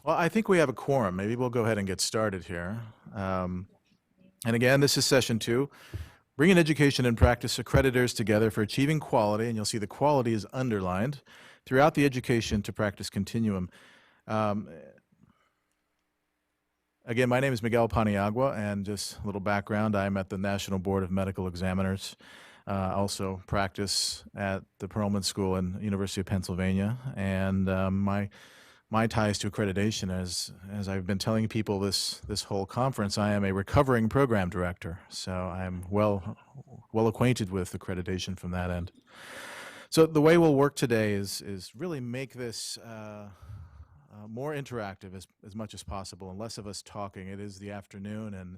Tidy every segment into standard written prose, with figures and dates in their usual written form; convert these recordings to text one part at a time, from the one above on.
Well, I think we have a quorum. Maybe we'll go ahead and get started here. Um, and again, this is session 2, bringing education and practice accreditors together for achieving quality, and you'll see the quality is underlined throughout the education to practice continuum. Um, Again, my name is Miguel Paniagua, and just a little background, I'm at the National Board of Medical Examiners. Also practice at the Perelman School in University of Pennsylvania, and my ties to accreditation, as I've been telling people this whole conference, I am a recovering program director, so I'm well acquainted with accreditation from that end. So the way we'll work today is really make this more interactive as much as possible, and less of us talking. It is the afternoon, and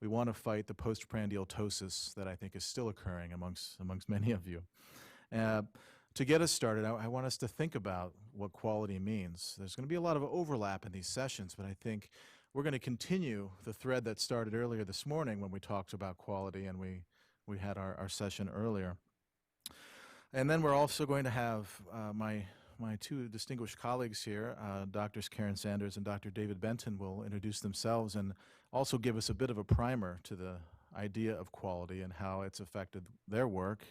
we want to fight the postprandial ptosis that I think is still occurring amongst many of you. To get us started, I want us to think about what quality means. There's going to be a lot of overlap in these sessions, but I think we're going to continue the thread that started earlier this morning when we talked about quality, and we had our session earlier. And then we're also going to have my two distinguished colleagues here, Drs. Karen Sanders and Dr. David Benton, will introduce themselves and also give us a bit of a primer to the idea of quality and how it's affected their work.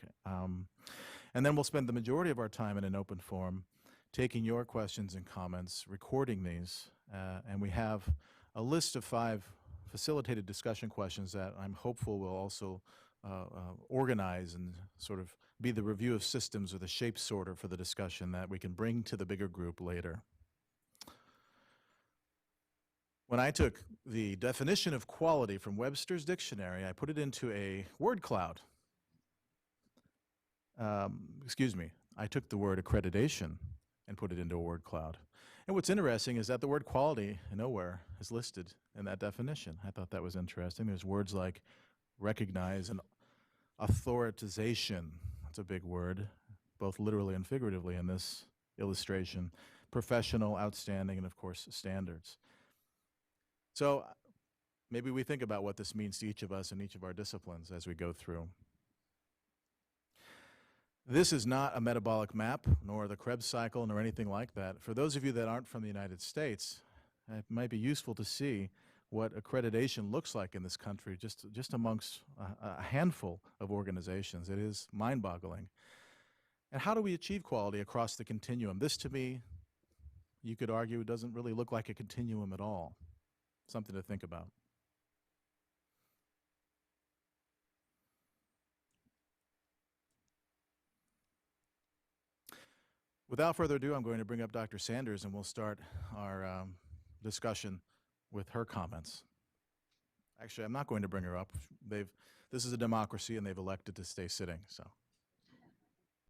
And then we'll spend the majority of our time in an open forum taking your questions and comments, recording these, and we have a list of 5 facilitated discussion questions that I'm hopeful will also organize and sort of be the review of systems or the shape sorter for the discussion that we can bring to the bigger group later. When I took the definition of quality from Webster's dictionary, I put it into a word cloud. Excuse me, I took the word accreditation and put it into a word cloud. And what's interesting is that the word quality nowhere is listed in that definition. I thought that was interesting. There's words like recognize and authorization. That's a big word, both literally and figuratively in this illustration. Professional, outstanding, and of course, standards. So maybe we think about what this means to each of us in each of our disciplines as we go through. This is not a metabolic map, nor the Krebs cycle, nor anything like that. For those of you that aren't from the United States, it might be useful to see what accreditation looks like in this country, just amongst a handful of organizations. It is mind-boggling. And how do we achieve quality across the continuum? This, to me, you could argue, doesn't really look like a continuum at all. Something to think about. Without further ado, I'm going to bring up Dr. Sanders, and we'll start our discussion with her comments. Actually, I'm not going to bring her up. This is a democracy, and they've elected to stay sitting. So,